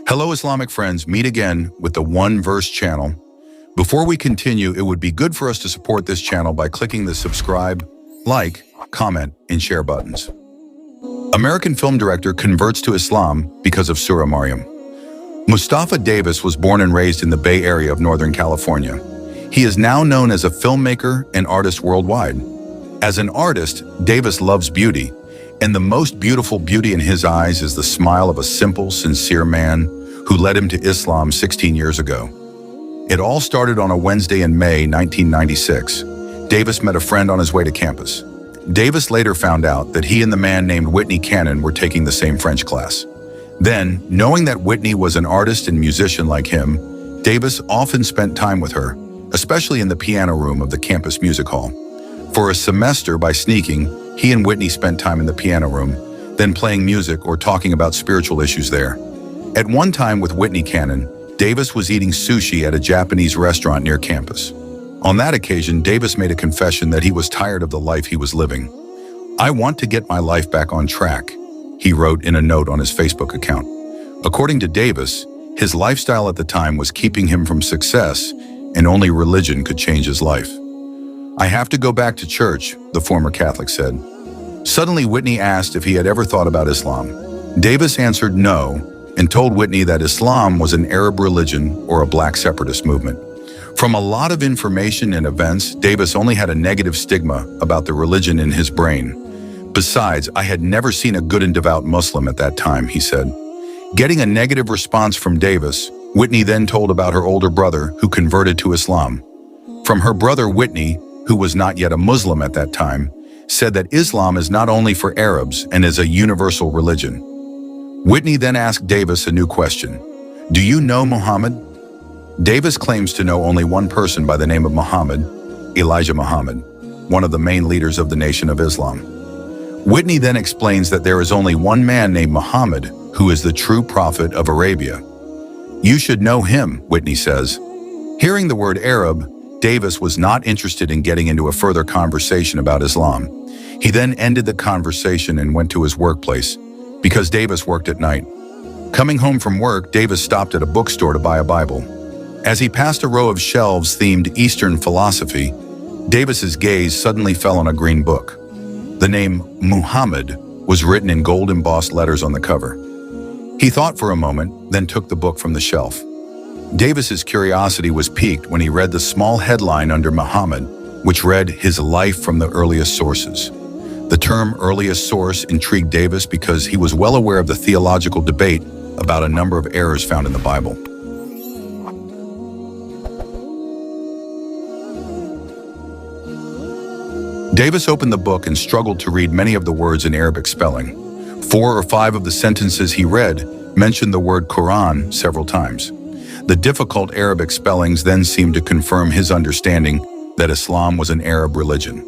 Hello, Islamic friends. Meet again with the One Verse channel. Before we continue, it would be good for us to support this channel by clicking the subscribe, like, comment, and share buttons. American film director converts to Islam because of Surah Maryam. Mustafa Davis was born and raised in the Bay Area of Northern California. He is now known as a filmmaker and artist worldwide. As an artist, Davis loves beauty, and the most beautiful beauty in his eyes is the smile of a simple, sincere man who led him to Islam 16 years ago. It all started on a Wednesday in May 1996. Davis met a friend on his way to campus. Davis later found out that he and the man named Whitney Cannon were taking the same French class. Then, knowing that Whitney was an artist and musician like him, Davis often spent time with her, especially in the piano room of the campus music hall. For a semester, by sneaking, he and Whitney spent time in the piano room, then playing music or talking about spiritual issues there. At one time with Whitney Cannon, Davis was eating sushi at a Japanese restaurant near campus. On that occasion, Davis made a confession that he was tired of the life he was living. "I want to get my life back on track," he wrote in a note on his Facebook account. According to Davis, his lifestyle at the time was keeping him from success, and only religion could change his life. "I have to go back to church," the former Catholic said. Suddenly, Whitney asked if he had ever thought about Islam. Davis answered no, and told Whitney that Islam was an Arab religion or a black separatist movement. From a lot of information and events, Davis only had a negative stigma about the religion in his brain. "Besides, I had never seen a good and devout Muslim at that time," he said. Getting a negative response from Davis, Whitney then told about her older brother who converted to Islam. From her brother Whitney, who was not yet a Muslim at that time, said that Islam is not only for Arabs and is a universal religion. Whitney then asked Davis a new question. "Do you know Muhammad?" Davis claims to know only one person by the name of Muhammad, Elijah Muhammad, one of the main leaders of the Nation of Islam. Whitney then explains that there is only one man named Muhammad who is the true prophet of Arabia. "You should know him," Whitney says. Hearing the word Arab, Davis was not interested in getting into a further conversation about Islam. He then ended the conversation and went to his workplace, because Davis worked at night. Coming home from work, Davis stopped at a bookstore to buy a Bible. As he passed a row of shelves themed Eastern philosophy, Davis's gaze suddenly fell on a green book. The name Muhammad was written in gold embossed letters on the cover. He thought for a moment, then took the book from the shelf. Davis's curiosity was piqued when he read the small headline under Muhammad, which read, "His life from the earliest sources." The term earliest source intrigued Davis because he was well aware of the theological debate about a number of errors found in the Bible. Davis opened the book and struggled to read many of the words in Arabic spelling. 4 or 5 of the sentences he read mentioned the word Quran several times. The difficult Arabic spellings then seemed to confirm his understanding that Islam was an Arab religion.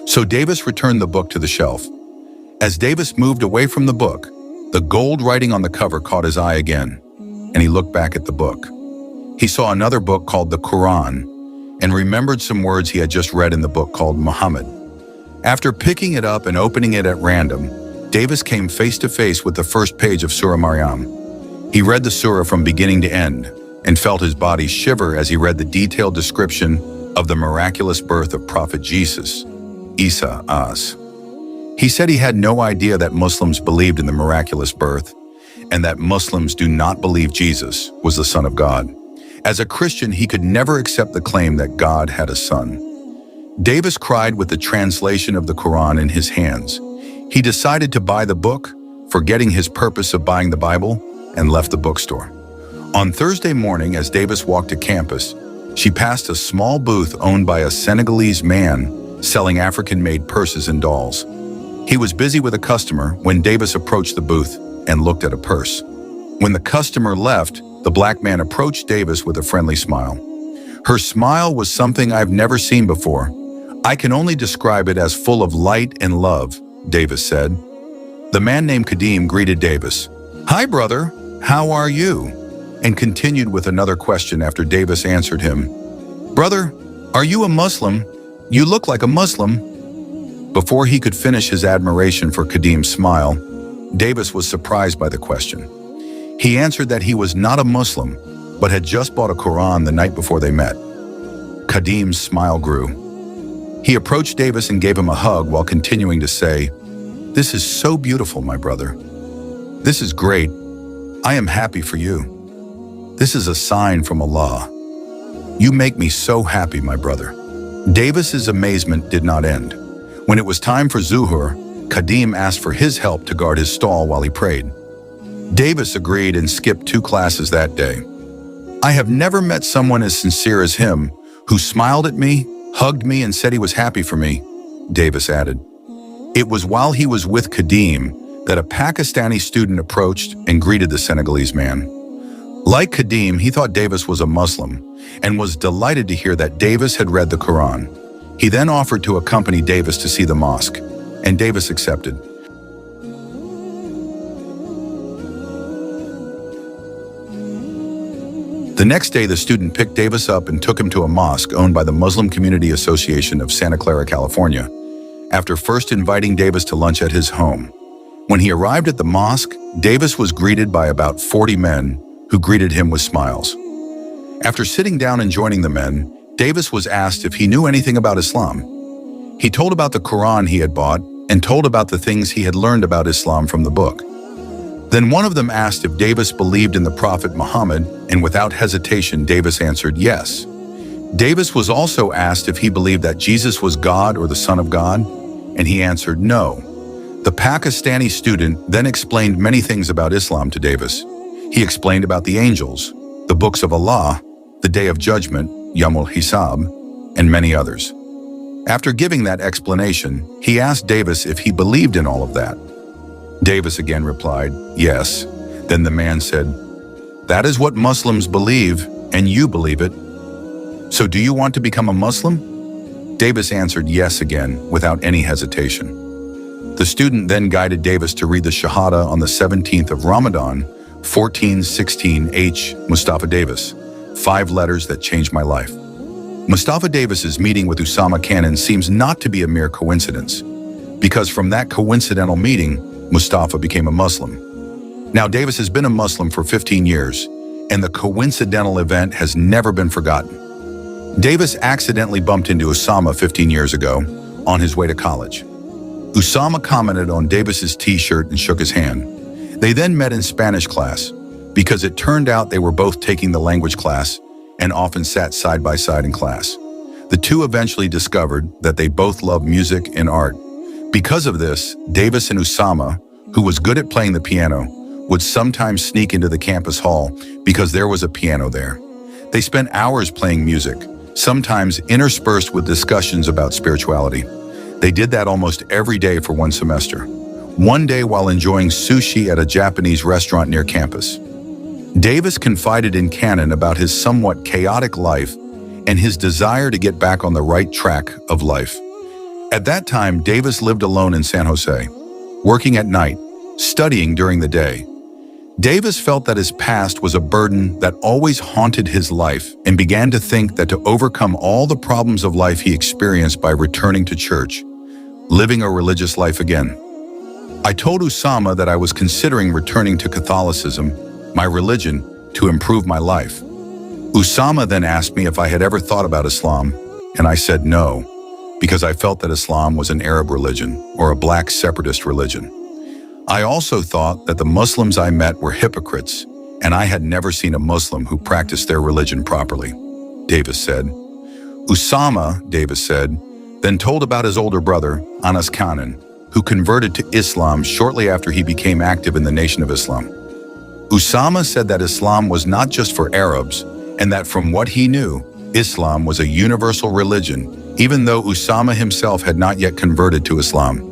So Davis returned the book to the shelf. As Davis moved away from the book, the gold writing on the cover caught his eye again, and he looked back at the book. He saw another book called the Quran, and remembered some words he had just read in the book called Muhammad. After picking it up and opening it at random, Davis came face to face with the first page of Surah Maryam. He read the surah from beginning to end, and felt his body shiver as he read the detailed description of the miraculous birth of Prophet Jesus, Isa as. He said he had no idea that Muslims believed in the miraculous birth, and that Muslims do not believe Jesus was the Son of God. As a Christian, he could never accept the claim that God had a son. Davis cried with the translation of the Quran in his hands. He decided to buy the book, forgetting his purpose of buying the Bible, and left the bookstore. On Thursday morning, as Davis walked to campus, she passed a small booth owned by a Senegalese man selling African-made purses and dolls. He was busy with a customer when Davis approached the booth and looked at a purse. When the customer left, the black man approached Davis with a friendly smile. Her smile was something I've never seen before. "I can only describe it as full of light and love," Davis said. The man named Kadim greeted Davis. "Hi, brother. How are you?" and continued with another question after Davis answered him. "Brother, are you a Muslim? You look like a Muslim." Before he could finish his admiration for Kadim's smile, Davis was surprised by the question. He answered that he was not a Muslim, but had just bought a Quran the night before they met. Kadim's smile grew. He approached Davis and gave him a hug while continuing to say, "This is so beautiful, my brother. This is great. I am happy for you. This is a sign from Allah. You make me so happy, my brother." Davis's amazement did not end. When it was time for Zuhur, Kadim asked for his help to guard his stall while he prayed. Davis agreed and skipped 2 classes that day. "I have never met someone as sincere as him, who smiled at me, hugged me, and said he was happy for me," Davis added. It was while he was with Kadim that a Pakistani student approached and greeted the Senegalese man. Like Kadim, he thought Davis was a Muslim and was delighted to hear that Davis had read the Quran. He then offered to accompany Davis to see the mosque, and Davis accepted. The next day, the student picked Davis up and took him to a mosque owned by the Muslim Community Association of Santa Clara, California, after first inviting Davis to lunch at his home. When he arrived at the mosque, Davis was greeted by about 40 men who greeted him with smiles. After sitting down and joining the men, Davis was asked if he knew anything about Islam. He told about the Quran he had bought and told about the things he had learned about Islam from the book. Then one of them asked if Davis believed in the Prophet Muhammad, and without hesitation, Davis answered yes. Davis was also asked if he believed that Jesus was God or the Son of God, and he answered no. The Pakistani student then explained many things about Islam to Davis. He explained about the angels, the books of Allah, the Day of Judgment, Yawmul Hisab, and many others. After giving that explanation, he asked Davis if he believed in all of that. Davis again replied, yes. Then the man said, "That is what Muslims believe, and you believe it. So do you want to become a Muslim?" Davis answered yes again, without any hesitation. The student then guided Davis to read the Shahada on the 17th of Ramadan, 1416H, Mustafa Davis, 5 letters that changed my life. Mustafa Davis's meeting with Usama Cannon seems not to be a mere coincidence, because from that coincidental meeting, Mustafa became a Muslim. Now, Davis has been a Muslim for 15 years, and the coincidental event has never been forgotten. Davis accidentally bumped into Usama 15 years ago on his way to college. Usama commented on Davis's t-shirt and shook his hand. They then met in Spanish class, because it turned out they were both taking the language class and often sat side by side in class. The two eventually discovered that they both loved music and art. Because of this, Davis and Usama, who was good at playing the piano, would sometimes sneak into the campus hall because there was a piano there. They spent hours playing music, sometimes interspersed with discussions about spirituality. They did that almost every day for 1 semester. One day while enjoying sushi at a Japanese restaurant near campus. Davis confided in Cannon about his somewhat chaotic life and his desire to get back on the right track of life. At that time, Davis lived alone in San Jose, working at night, studying during the day. Davis felt that his past was a burden that always haunted his life and began to think that to overcome all the problems of life he experienced by returning to church, living a religious life again. I told Usama that I was considering returning to Catholicism, my religion, to improve my life. Usama then asked me if I had ever thought about Islam, and I said no, because I felt that Islam was an Arab religion or a black separatist religion. I also thought that the Muslims I met were hypocrites, and I had never seen a Muslim who practiced their religion properly, Davis said. Usama, Davis said, then told about his older brother, Anas Khanun, who converted to Islam shortly after he became active in the Nation of Islam. Usama said that Islam was not just for Arabs, and that from what he knew, Islam was a universal religion, even though Usama himself had not yet converted to Islam.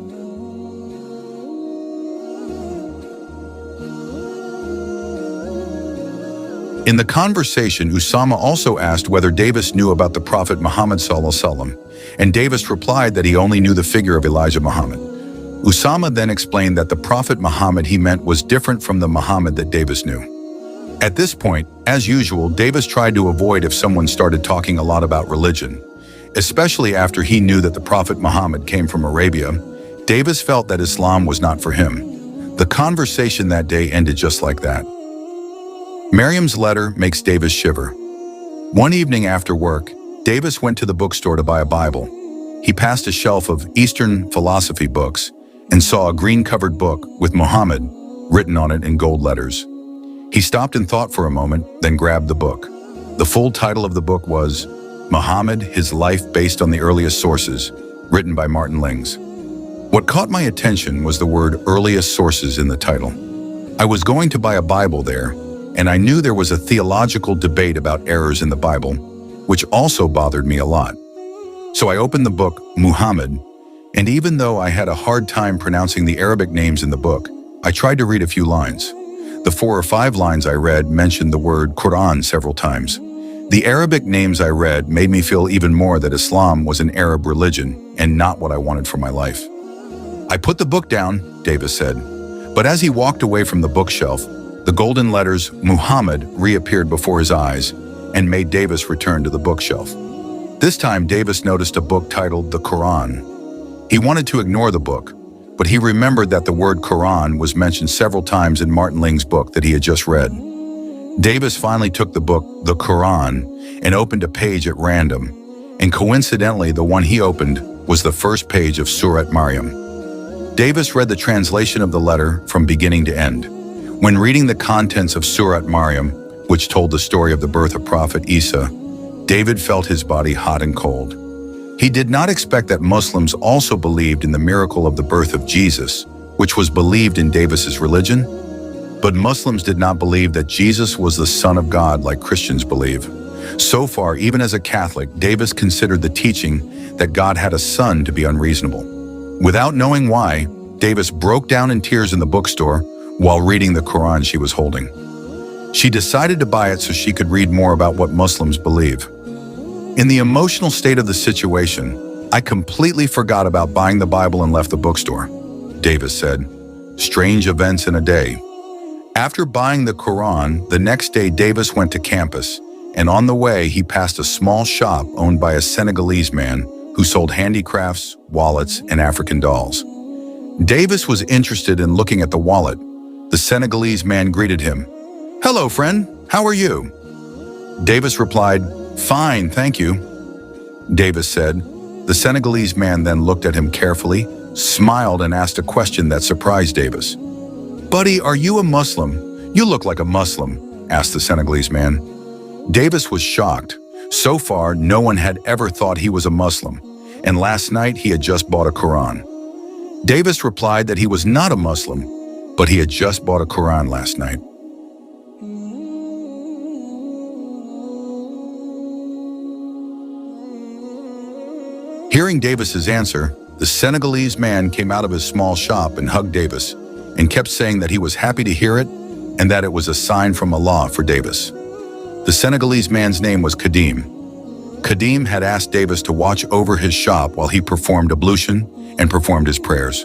In the conversation, Usama also asked whether Davis knew about the Prophet Muhammad ﷺ, and Davis replied that he only knew the figure of Elijah Muhammad. Usama then explained that the Prophet Muhammad he meant was different from the Muhammad that Davis knew. At this point, as usual, Davis tried to avoid if someone started talking a lot about religion, especially after he knew that the Prophet Muhammad came from Arabia. Davis felt that Islam was not for him. The conversation that day ended just like that. Maryam's letter makes Davis shiver. One evening after work, Davis went to the bookstore to buy a Bible. He passed a shelf of Eastern philosophy books and saw a green-covered book with Muhammad written on it in gold letters. He stopped and thought for a moment, then grabbed the book. The full title of the book was Muhammad, His Life Based on the Earliest Sources, written by Martin Lings. What caught my attention was the word earliest sources in the title. I was going to buy a Bible there, and I knew there was a theological debate about errors in the Bible, which also bothered me a lot. So I opened the book, Muhammad, and even though I had a hard time pronouncing the Arabic names in the book, I tried to read a few lines. The 4 or 5 lines I read mentioned the word Quran several times. The Arabic names I read made me feel even more that Islam was an Arab religion and not what I wanted for my life. I put the book down, Davis said, but as he walked away from the bookshelf, the golden letters Muhammad reappeared before his eyes and made Davis return to the bookshelf. This time, Davis noticed a book titled The Quran. He wanted to ignore the book, but he remembered that the word Quran was mentioned several times in Martin Ling's book that he had just read. Davis finally took the book, The Quran, and opened a page at random, and coincidentally, the one he opened was the first page of Surah Maryam. Davis read the translation of the letter from beginning to end. When reading the contents of Surah Maryam, which told the story of the birth of Prophet Isa, David felt his body hot and cold. He did not expect that Muslims also believed in the miracle of the birth of Jesus, which was believed in Davis's religion. But Muslims did not believe that Jesus was the Son of God like Christians believe. So far, even as a Catholic, Davis considered the teaching that God had a son to be unreasonable. Without knowing why, Davis broke down in tears in the bookstore while reading the Quran she was holding. She decided to buy it so she could read more about what Muslims believe. In the emotional state of the situation, I completely forgot about buying the Bible and left the bookstore, Davis said. Strange events in a day. After buying the Quran, the next day Davis went to campus, and on the way he passed a small shop owned by a Senegalese man who sold handicrafts, wallets, and African dolls. Davis was interested in looking at the wallet. The Senegalese man greeted him. "Hello, friend. How are you?" Davis replied, "Fine, thank you." Davis said. The Senegalese man then looked at him carefully, smiled, and asked a question that surprised Davis. "Buddy, are you a Muslim? You look like a Muslim," asked the Senegalese man. Davis was shocked. So far, no one had ever thought he was a Muslim, and last night he had just bought a Quran. Davis replied that he was not a Muslim, but he had just bought a Quran last night. Hearing Davis's answer, the Senegalese man came out of his small shop and hugged Davis and kept saying that he was happy to hear it and that it was a sign from Allah for Davis. The Senegalese man's name was Kadim. Kadim had asked Davis to watch over his shop while he performed ablution and performed his prayers.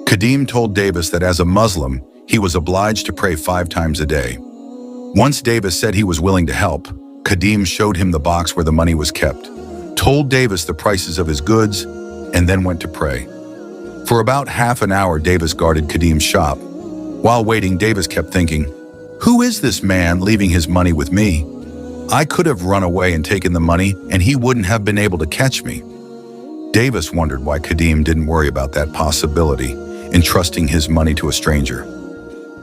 Kadim told Davis that as a Muslim, he was obliged to pray 5 times a day. Once Davis said he was willing to help, Kadim showed him the box where the money was kept, told Davis the prices of his goods, and then went to pray. For about half an hour, Davis guarded Kadim's shop. While waiting, Davis kept thinking, "Who is this man leaving his money with me? I could have run away and taken the money, and he wouldn't have been able to catch me." Davis wondered why Kadim didn't worry about that possibility, entrusting his money to a stranger.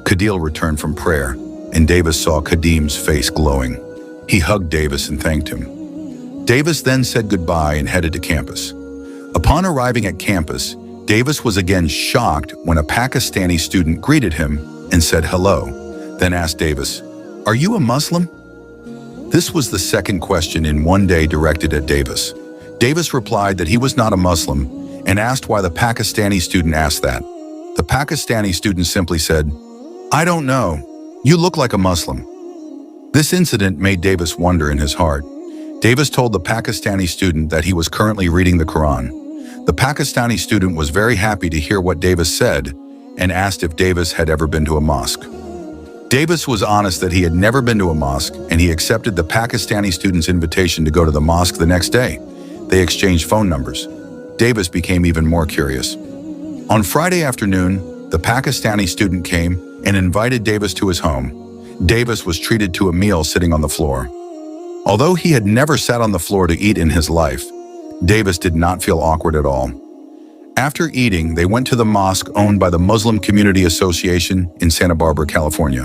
Kadil returned from prayer, and Davis saw Kadim's face glowing. He hugged Davis and thanked him. Davis then said goodbye and headed to campus. Upon arriving at campus, Davis was again shocked when a Pakistani student greeted him and said hello, then asked Davis, "Are you a Muslim?" This was the second question in one day directed at Davis. Davis replied that he was not a Muslim and asked why the Pakistani student asked that. The Pakistani student simply said, "I don't know. You look like a Muslim." This incident made Davis wonder in his heart. Davis told the Pakistani student that he was currently reading the Quran. The Pakistani student was very happy to hear what Davis said and asked if Davis had ever been to a mosque. Davis was honest that he had never been to a mosque, and he accepted the Pakistani student's invitation to go to the mosque the next day. They exchanged phone numbers. Davis became even more curious. On Friday afternoon, the Pakistani student came and invited Davis to his home. Davis was treated to a meal sitting on the floor. Although he had never sat on the floor to eat in his life, Davis did not feel awkward at all. After eating, they went to the mosque owned by the Muslim Community Association in Santa Barbara, California.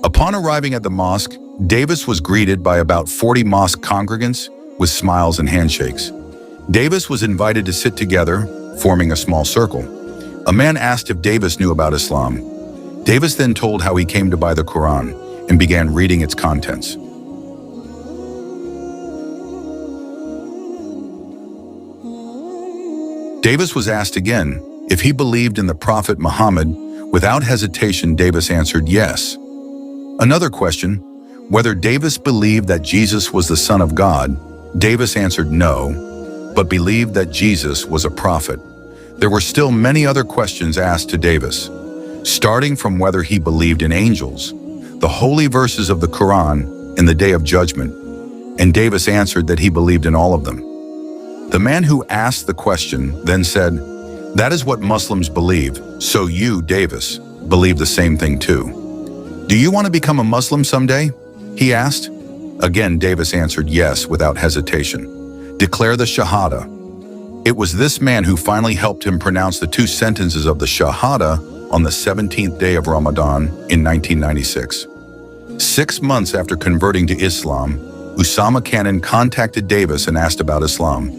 Upon arriving at the mosque, Davis was greeted by about 40 mosque congregants with smiles and handshakes. Davis was invited to sit together, forming a small circle. A man asked if Davis knew about Islam. Davis then told how he came to buy the Quran and began reading its contents. Davis was asked again if he believed in the Prophet Muhammad. Without hesitation, Davis answered yes. Another question, whether Davis believed that Jesus was the Son of God. Davis answered no, but believed that Jesus was a prophet. There were still many other questions asked to Davis, starting from whether he believed in angels, the holy verses of the Quran, and the Day of Judgment, and Davis answered that he believed in all of them. The man who asked the question then said, "That is what Muslims believe, so you, Davis, believe the same thing too. Do you want to become a Muslim someday?" he asked. Again, Davis answered yes without hesitation. "Declare the Shahada." It was this man who finally helped him pronounce the 2 sentences of the Shahada on the 17th day of Ramadan in 1996. 6 months after converting to Islam, Usama Cannon contacted Davis and asked about Islam.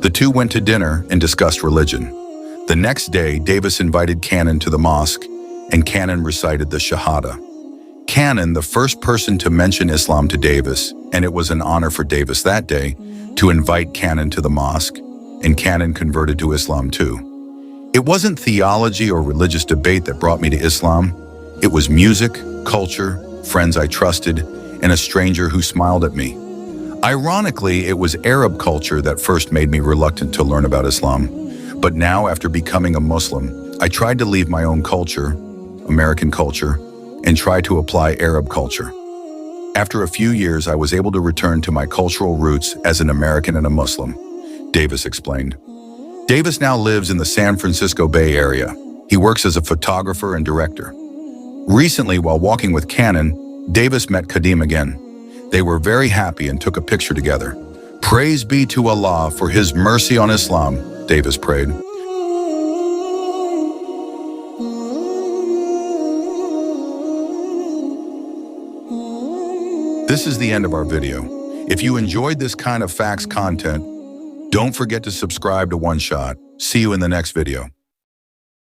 The two went to dinner and discussed religion. The next day, Davis invited Cannon to the mosque, and Cannon recited the Shahada. Cannon, the first person to mention Islam to Davis, and it was an honor for Davis that day to invite Cannon to the mosque, and Cannon converted to Islam too. It wasn't theology or religious debate that brought me to Islam. It was music, culture, friends I trusted, and a stranger who smiled at me. Ironically, it was Arab culture that first made me reluctant to learn about Islam. But now, after becoming a Muslim, I tried to leave my own culture, American culture, and try to apply Arab culture. After a few years, I was able to return to my cultural roots as an American and a Muslim, Davis explained. Davis now lives in the San Francisco Bay Area. He works as a photographer and director. Recently, while walking with Cannon, Davis met Kadim again. They were very happy and took a picture together. "Praise be to Allah for His mercy on Islam," Davis prayed. This is the end of our video. If you enjoyed this kind of facts content, don't forget to subscribe to One Shot. See you in the next video.